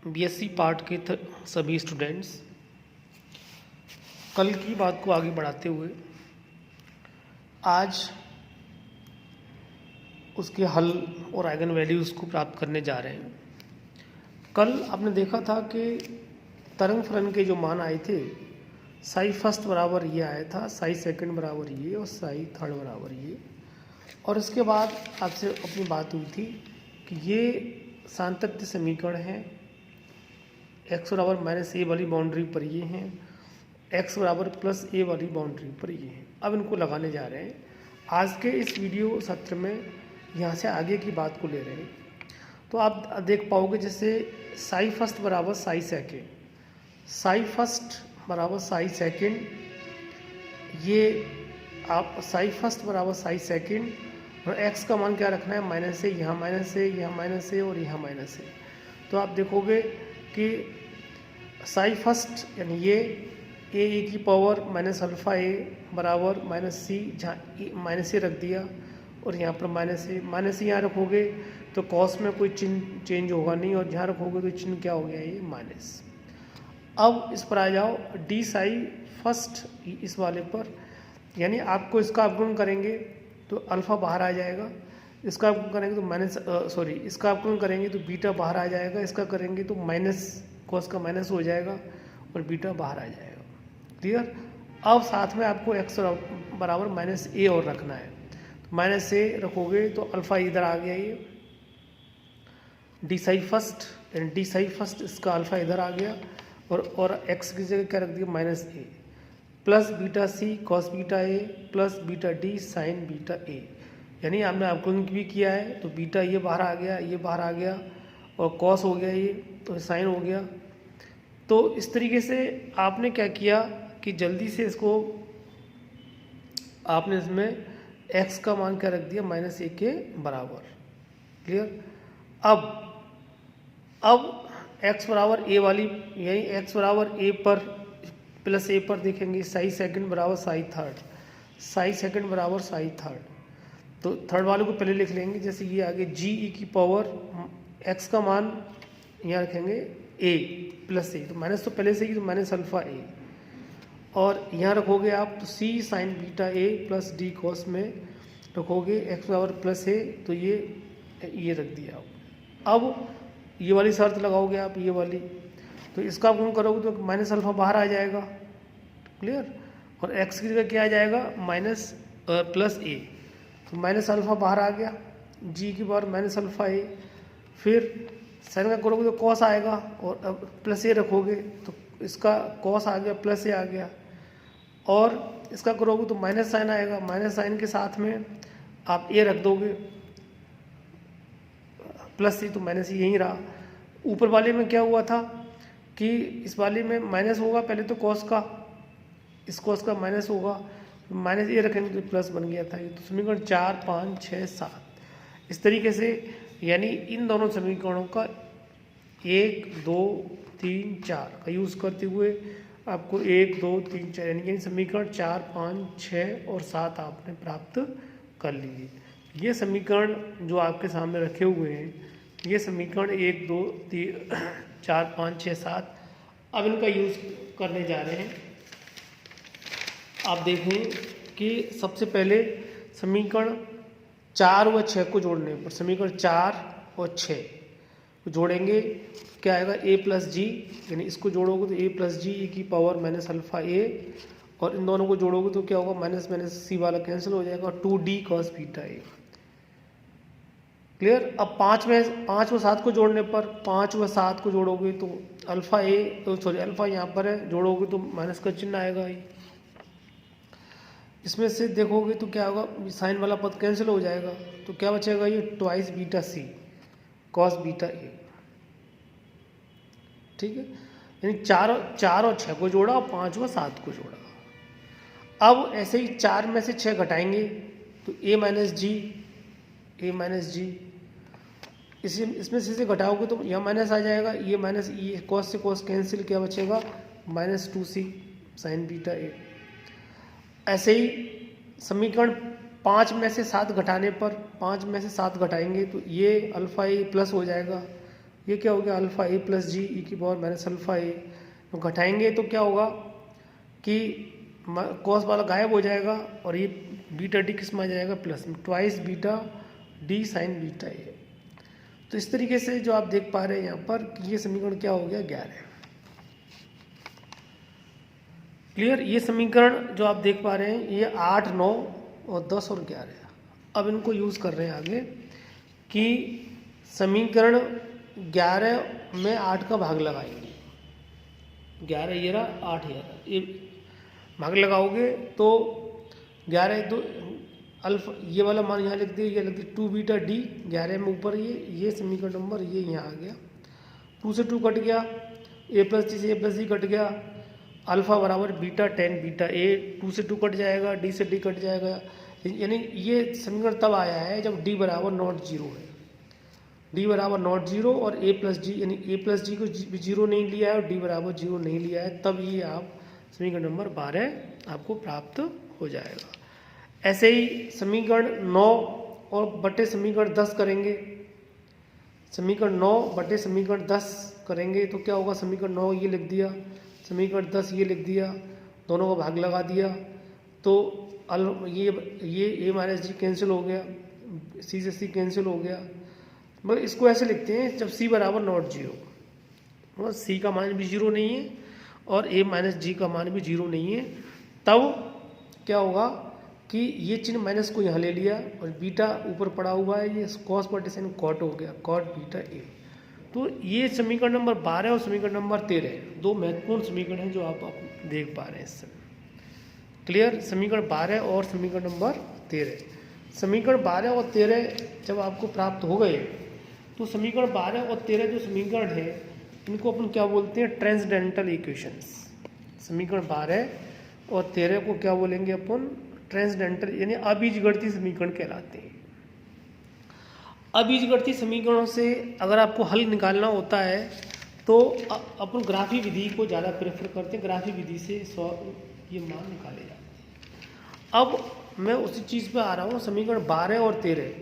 BSc part के सभी students, कल की बात को आगे बढ़ाते हुए आज उसके हल और आइगन वैल्यूज़ को प्राप्त करने जा रहे हैं। कल आपने देखा था कि तरंग फलन के जो मान आए थे, साई फर्स्ट बराबर ये आया था, साई सेकंड बराबर ये और साई थर्ड बराबर ये। और इसके बाद आपसे अपनी बात हुई थी कि ये सातत्य समीकरण है, x बराबर माइनस ए वाली बाउंड्री पर ये हैं, x बराबर प्लस ए वाली बाउंड्री पर ये हैं। अब इनको लगाने जा रहे हैं। आज के इस वीडियो सत्र में यहाँ से आगे की बात को ले रहे हैं। तो आप देख पाओगे जैसे साई फर्स्ट बराबर साई सेकेंड, साई फर्स्ट बराबर साई सेकेंड, ये आप साई फर्स्ट बराबर साई सेकेंड और x का मान क्या रखना है, माइनस ए, यहाँ माइनस ए, यहाँ माइनस ए और यहाँ माइनस ए। तो आप देखोगे कि साई फर्स्ट यानी ये ए की पावर माइनस अल्फ़ा ए बराबर माइनस सी, जहाँ माइनस ए रख दिया और यहाँ पर माइनस ए यहाँ रखोगे तो कॉस में कोई चिन्ह चेंज होगा नहीं, और जहाँ रखोगे तो चिन्ह क्या हो गया, ये माइनस। अब इस पर आ जाओ डी साई फर्स्ट, इस वाले पर, यानी आपको इसका अवगुण करेंगे तो अल्फ़ा बाहर आ जाएगा, इसका अवगुण करेंगे तो इसका अवगुण करेंगे तो बीटा बाहर आ जाएगा, इसका करेंगे तो माइनस, कॉस का माइनस हो जाएगा और बीटा बाहर आ जाएगा। क्लियर। अब साथ में आपको x बराबर माइनस ए और रखना है, तो माइनस ए रखोगे तो अल्फ़ा इधर आ गया, ये डी साई फर्स्ट, यानी डी साई फर्स्ट, इसका अल्फ़ा इधर आ गया और x की जगह क्या रख दिया, minus a, plus beta c cos beta a plus beta d sine beta a. यानी आपने अवकलन भी किया है तो बीटा ये बाहर आ गया, ये बाहर आ गया और कॉस हो गया ये, तो साइन हो गया। तो इस तरीके से आपने क्या किया कि जल्दी से इसको आपने इसमें x का मान क्या रख दिया, माइनस ए के बराबर। क्लियर। अब x बराबर ए वाली, यही x बराबर ए पर प्लस ए पर देखेंगे, साई सेकंड बराबर साई थर्ड, साई सेकंड बराबर साई थर्ड। तो थर्ड वाले को पहले लिख लेंगे, जैसे ये आगे जी ई की पावर x का मान यहाँ रखेंगे a प्लस ए, तो माइनस तो पहले से ही, तो माइनस अल्फ़ा ए, और यहाँ रखोगे आप तो c sign beta a plus D cos में रखोगे x बराबर प्लस ए, तो ये रख दिया आप। अब ये वाली शर्त लगाओगे आप, ये वाली, तो इसका गुण करोगे तो माइनस अल्फ़ा बाहर आ जाएगा। क्लियर। और x की जगह क्या आ जाएगा, माइनस प्लस ए, तो माइनस अल्फ़ा बाहर आ गया, g की पावर माइनस अल्फ़ा ए, फिर साइन का करोगे तो कॉस आएगा और अब प्लस ए रखोगे तो इसका कॉस आ गया, प्लस ए आ गया, और इसका करोगे तो माइनस साइन आएगा, माइनस साइन के साथ में आप ए रख दोगे, प्लस सी तो माइनस ही यहीं रहा। ऊपर वाले में क्या हुआ था कि इस वाले में माइनस होगा पहले तो कॉस का, इस कॉस का माइनस होगा, माइनस ए रखेंगे तो प्लस बन गया था। ये तो समीकरण 4, 5, 6, 7 इस तरीके से, यानी इन दोनों समीकरणों का 1, 2, 3, 4 का यूज़ करते हुए आपको 1, 2, 3, 4 यानी समीकरण 4, 5, 6 और 7 आपने प्राप्त कर लिए। ये समीकरण जो आपके सामने रखे हुए हैं, ये समीकरण 1, 2, 3, 4, 5, 6, 7, अब इनका यूज़ करने जा रहे हैं। आप देखें कि सबसे पहले समीकरण 4 व 6 को जोड़ने पर, समीकरण 4 और 6 को जोड़ेंगे, क्या आएगा, a प्लस जी, यानी इसको जोड़ोगे तो a प्लस जी की पावर माइनस अल्फ़ा ए, और इन दोनों को जोड़ोगे तो क्या होगा, माइनस माइनस सी वाला कैंसिल हो जाएगा, 2d कॉस बीटा ए। क्लियर। अब 5 व 7 को जोड़ने पर, 5 व 7 को जोड़ोगे तो अल्फ़ा ए, अल्फ़ा यहाँ पर है, जोड़ोगे तो माइनस का चिन्ह आएगा ही। इसमें से देखोगे तो क्या होगा, साइन वाला पद कैंसिल हो जाएगा, तो क्या बचेगा, ये twice beta c cos beta a. ठीक है। यानी 4 और 6 को जोड़ा और 5 व 7 को जोड़ा। अब ऐसे ही 4 में से 6 घटाएंगे तो a माइनस जी, इसमें से घटाओगे तो यहाँ माइनस आ जाएगा, ये माइनस, ये कॉस से कॉस कैंसिल, क्या बचेगा, माइनस 2c साइन बीटा ए। ऐसे ही समीकरण 5 में से 7 घटाने पर, 5 में से 7 घटाएंगे तो ये अल्फ़ा ए प्लस हो जाएगा, ये क्या हो गया अल्फा ए प्लस जी ई की पावर माइनस अल्फा ए। तो घटाएंगे तो क्या होगा कि कॉस वाला गायब हो जाएगा और ये बीटा डी किस में आ जाएगा प्लस में, twice beta d sine beta ए। तो इस तरीके से जो आप देख पा रहे हैं यहाँ पर कि ये समीकरण क्या हो गया 11। क्लियर। ये समीकरण जो आप देख पा रहे हैं ये 8, 9 और 10 और 11। अब इनको यूज़ कर रहे हैं आगे कि समीकरण 11 में 8 का भाग लगाएंगे। 11 ये रहा, 8 ये रहा, ये भाग लगाओगे तो 11 2 अल्फा ये वाला मान यहाँ लिख दिया, ये लिख दिया 2 बीटा डी 11 में ऊपर ये समीकरण नंबर ये यहाँ आ गया। 2 से 2 कट गया, ए प्लस डी से ए प्लस डी कट गया, अल्फा बराबर बीटा 10 बीटा ए 2 से 2 कट जाएगा, डी से डी कट जाएगा। यानी ये समीकरण तब आया है जब डी बराबर नॉट जीरो है, डी बराबर नॉट जीरो और ए प्लस डी यानी ए प्लस डी को जीरो नहीं लिया है और डी बराबर जीरो नहीं लिया है, तब ये आप समीकरण नंबर 12 आपको प्राप्त हो जाएगा। ऐसे ही समीकरण 9 और बटे समीकरण 10 करेंगे। समीकरण 9 बटे समीकरण 10 करेंगे तो क्या होगा, समीकरण 9 ये लिख दिया, समीकरण 10 ये लिख दिया, दोनों का भाग लगा दिया तो ये ए माइनस जी कैंसिल हो गया, सी से सी कैंसिल हो गया। मतलब इसको ऐसे लिखते हैं जब सी बराबर नॉट जीरो, मतलब सी का मान भी जीरो नहीं है और ए माइनस जी का मान भी जीरो नहीं है, तब क्या होगा कि ये चिन्ह माइनस को यहाँ ले लिया और बीटा ऊपर पड़ा हुआ है, ये कॉस बटे साइन कॉट हो गया, कॉट बीटा ए। तो ये समीकरण नंबर 12 और समीकरण नंबर 13 दो महत्वपूर्ण समीकरण हैं जो आप देख पा रहे हैं इस समय। क्लियर। समीकरण 12 और समीकरण नंबर 13, समीकरण 12 और 13 जब आपको प्राप्त हो गए तो समीकरण 12 और 13 जो समीकरण है इनको अपन क्या बोलते हैं, ट्रांसेंडेंटल इक्वेशंस। समीकरण 12 और 13 को क्या बोलेंगे अपन, ट्रांसेंडेंटल यानी अबीजगणितीय समीकरण कहलाते हैं। अबीजगणितीय समीकरणों से अगर आपको हल निकालना होता है तो अपन ग्राफी विधि को ज़्यादा प्रेफर करते हैं, ग्राफी विधि से ये मान निकाले जाते हैं। अब मैं उसी चीज़ पे आ रहा हूँ, समीकरण 12 और 13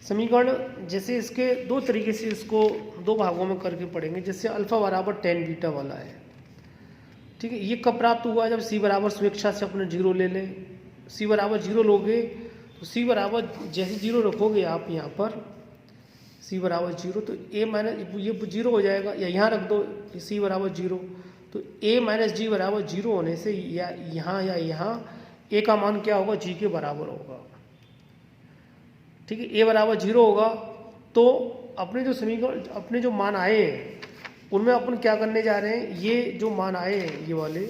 समीकरण जैसे इसके दो तरीके से इसको दो भागों में करके पढ़ेंगे। जैसे अल्फा बराबर 10 बीटा वाला है, ठीक है, ये कब प्राप्त हुआ जब सी बराबर स्वेच्छा से अपने जीरो ले लें। सी बराबर जीरो लोगे तो सी बराबर जैसे जीरो रखोगे आप यहाँ पर सी बराबर जीरो तो ए माइनस ये जीरो हो जाएगा, या यहाँ रख दो सी बराबर जीरो तो ए माइनस जी बराबर जीरो होने से या यहाँ ए का मान क्या होगा, जी के बराबर होगा। ठीक है, ए बराबर जीरो होगा तो अपने जो समीकरण अपने जो मान आए हैं उनमें अपन क्या करने जा रहे हैं, ये जो मान आए हैं ये वाले,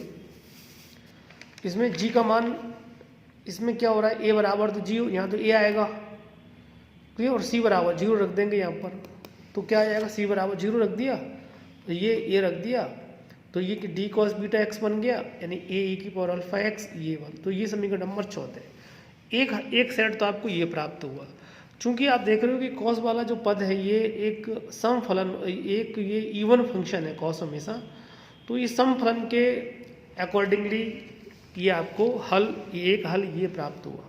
इसमें जी का मान इसमें क्या हो रहा है, ए बराबर तो जी यहाँ तो ए आएगा, ठीक है, और सी बराबर जीरो रख देंगे यहाँ पर तो क्या आ जाएगा, सी बराबर जीरो रख दिया तो ये ए रख दिया तो ये कि डी कॉस बीटा एक्स बन गया, यानी ए की पावर अल्फा एक्स ये वन। तो ये समीकरण नंबर 14 एक सेट तो आपको ये प्राप्त हुआ। चूंकि आप देख रहे हो कि कॉस वाला जो पद है ये एक सम फलन, एक ये इवन फंक्शन है कॉस हमेशा, तो ये सम फलन के अकॉर्डिंगली ये आपको हल एक हल ये प्राप्त हुआ।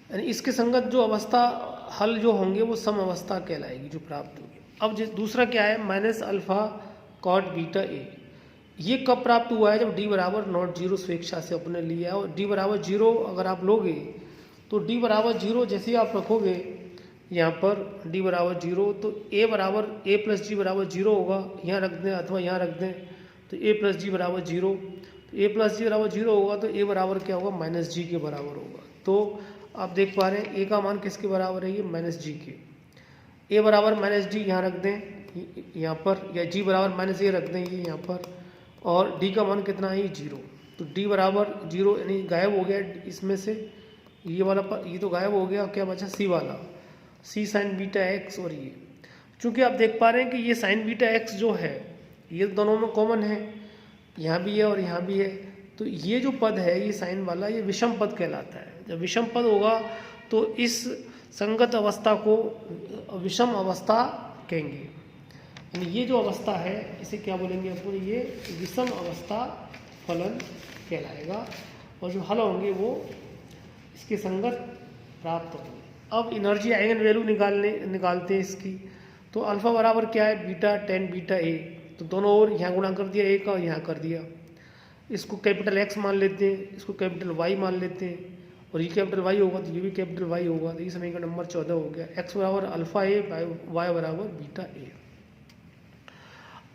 यानी इसके संगत जो अवस्था हल जो होंगे वो सम अवस्था कहलाएगी जो प्राप्त होगी। अब दूसरा क्या है, minus alpha cot beta a, ये कब प्राप्त हुआ है जब डी बराबर नॉट जीरो स्वेच्छा से अपने लिया है। और डी बराबर जीरो अगर आप लोगे तो डी बराबर जीरो जैसे ही आप रखोगे यहाँ पर डी बराबर जीरो तो ए बराबर ए प्लस जी बराबर जीरो होगा, यहाँ रख दें अथवा यहाँ रख दें तो ए प्लस जी बराबर जीरो, तो ए प्लस जी बराबर जीरो होगा तो ए बराबर क्या होगा, माइनस जी के बराबर होगा। तो आप देख पा रहे हैं ए का मान किसके बराबर है, ये माइनस जी के। ए बराबर माइनस डी यहाँ रख दें यहाँ पर, या जी बराबर माइनस ए रख दें ये यहाँ पर, और डी का मान कितना है, ये जीरो। तो डी बराबर जीरो यानी गायब हो गया इसमें से ये वाला ये तो गायब हो गया, क्या बचा सी वाला, सी साइन बीटा एक्स। और ये चूँकि आप देख पा रहे हैं कि ये साइन बीटा एक्स जो है ये दोनों में कॉमन है, यहाँ भी है और यहाँ भी है, तो ये जो पद है ये साइन वाला ये विषम पद कहलाता है। जब विषम पद होगा तो इस संगत अवस्था को विषम अवस्था कहेंगे, यानी ये जो अवस्था है इसे क्या बोलेंगे अपन, ये विषम अवस्था फलन कहलाएगा। और जो हल होंगे वो इसके संगत प्राप्त होंगे। अब एनर्जी आइगन वैल्यू निकालते हैं इसकी। तो अल्फा बराबर क्या है, बीटा टेन बीटा ए, तो दोनों ओर यहाँ गुणा कर दिया ए का और यहाँ कर दिया। इसको कैपिटल एक्स मान लेते हैं, इसको कैपिटल वाई मान लेते हैं, और ये कैपिटल वाई होगा तो ये भी कैपिटल वाई होगा, तो ये समीकरण नंबर 14 हो गया। एक्स बराबर अल्फा ए, वाई बराबर बीटा ए।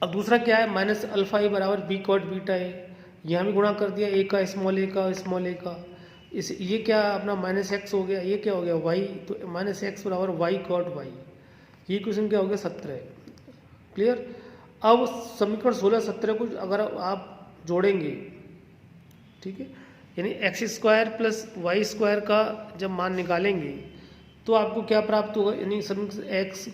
अब दूसरा क्या है, माइनस अल्फा ए बराबर बी कॉट बीटा ए, यहाँ भी गुणा कर दिया ए का स्मॉल ए का स्मॉल ए का, इस ये क्या अपना माइनस एक्स हो गया, ये क्या हो गया वाई, तो माइनस एक्स बराबर वाई कॉट वाई। ये क्वेश्चन क्या हो गया 17। क्लियर। अब समीकरण 16 17 को अगर आप जोड़ेंगे, ठीक है, यानी x square plus Y square का जब मान निकालेंगे तो आपको क्या प्राप्त होगा, यानी समीकरण एक्स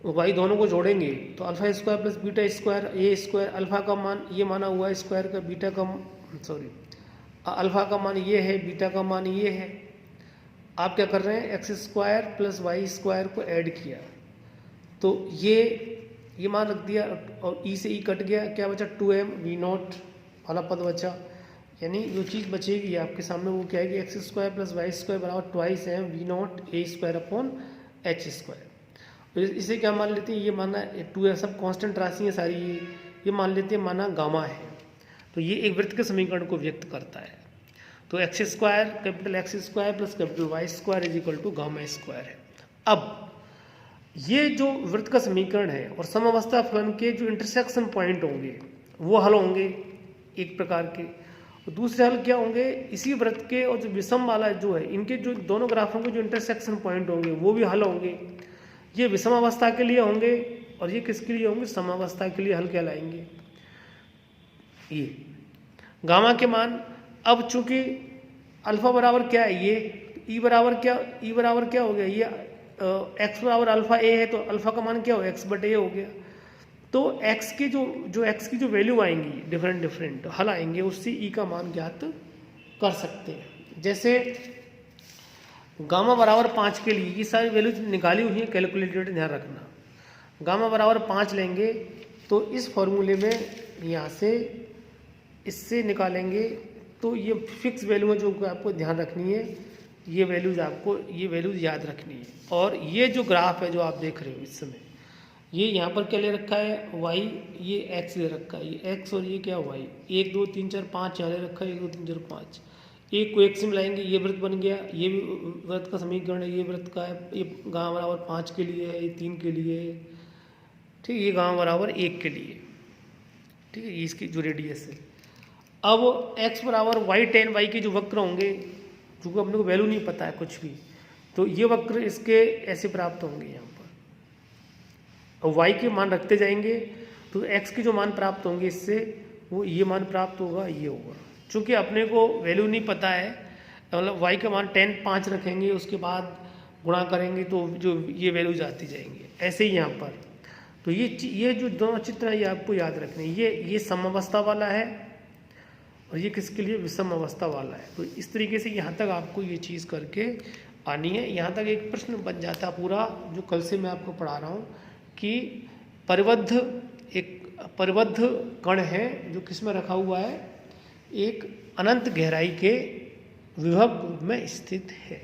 वाई दोनों को जोड़ेंगे तो alpha square plus beta square A square, अल्फा का मान ये माना हुआ है स्क्वायर का, बीटा का अल्फा का मान ये है, बीटा का मान ये है। आप क्या कर रहे हैं, x square plus Y square को ऐड किया तो ये मान रख दिया और ई से ई कट गया, क्या बचा 2m वी नॉट वाला पद बचा। यानी जो चीज़ बचेगी आपके सामने वो क्या है कि X square plus Y square बराबर twice M V naught A square upon H square. इसे क्या मान लेते हैं, ये माना 2 सब कांस्टेंट राशि है सारी, ये मान लेते हैं माना गामा है, तो ये एक वृत्त के समीकरण को व्यक्त करता है। तो x square capital x square plus capital y square is equal to gamma square है। अब ये जो वृत्त का समीकरण है और समावस्था फलन के जो इंटरसेक्शन पॉइंट होंगे वो हल होंगे एक प्रकार के, और दूसरे हल क्या होंगे, इसी वृत्त के और जो विषम वाला जो है इनके जो दोनों ग्राफों के जो इंटरसेक्शन पॉइंट होंगे वो भी हल होंगे। ये विषम अवस्था के लिए होंगे और ये किसके लिए होंगे, समावस्था के लिए हल कहलाएंगे। ये गामा के मान, अब चूंकि अल्फा बराबर क्या है ये, ई बराबर क्या हो गया, ये एक्स बराबर अल्फा ए है तो अल्फा का मान क्या हो, एक्स बटे ए हो गया। तो एक्स की एक्स की जो वैल्यू आएंगी डिफरेंट हल आएंगे, उससे ई का मान ज्ञात कर सकते हैं। जैसे गामा बराबर 5 के लिए ये सारी वैल्यू निकाली हुई है, कैलकुलेटेड ध्यान रखना। गामा बराबर 5 लेंगे तो इस फॉर्मूले में यहाँ से इससे निकालेंगे तो ये फिक्स वैल्यू है जो आपको ध्यान रखनी है, ये वैल्यूज याद रखनी है। और ये जो ग्राफ है जो आप देख रहे हो इस समय, ये यहाँ पर क्या ले रखा है y, ये x ले रखा है, ये x और ये क्या y, 1 2 3 4 5 यहाँ ले रखा है, 1 2 3 4 5, एक को एक से मिलाएंगे ये वृत्त बन गया, ये भी वृत्त का समीकरण है, ये वृत्त का है, ये गामा बराबर 5 के लिए है, ये 3 के लिए है, ठीक है, ये गामा बराबर 1 के लिए, ठीक है, ये इसकी जो रेडियस है। अब x बराबर y tan y के जो वक्र होंगे, क्योंकि अपने को वैल्यू नहीं पता है कुछ भी, तो ये वक्र इसके ऐसे प्राप्त होंगे यहाँ पर, और y के मान रखते जाएंगे तो x के जो मान प्राप्त होंगे इससे वो ये मान प्राप्त होगा, ये होगा। चूँकि अपने को वैल्यू नहीं पता है, मतलब y का मान 10 5 रखेंगे, उसके बाद गुणा करेंगे तो जो ये वैल्यूज आती जाएंगे। ऐसे ही यहाँ पर तो ये जो दोनों चित्र हैं ये आपको याद रखने, ये समावस्था वाला है और ये किसके लिए, विषम अवस्था वाला है। तो इस तरीके से यहाँ तक आपको ये चीज़ करके आनी है। यहाँ तक एक प्रश्न बन जाता पूरा जो कल से मैं आपको पढ़ा रहा हूँ कि परिबद्ध कण है जो किस में रखा हुआ है, एक अनंत गहराई के विभव में स्थित है।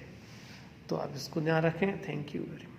तो आप इसको ध्यान रखें। Thank you very much.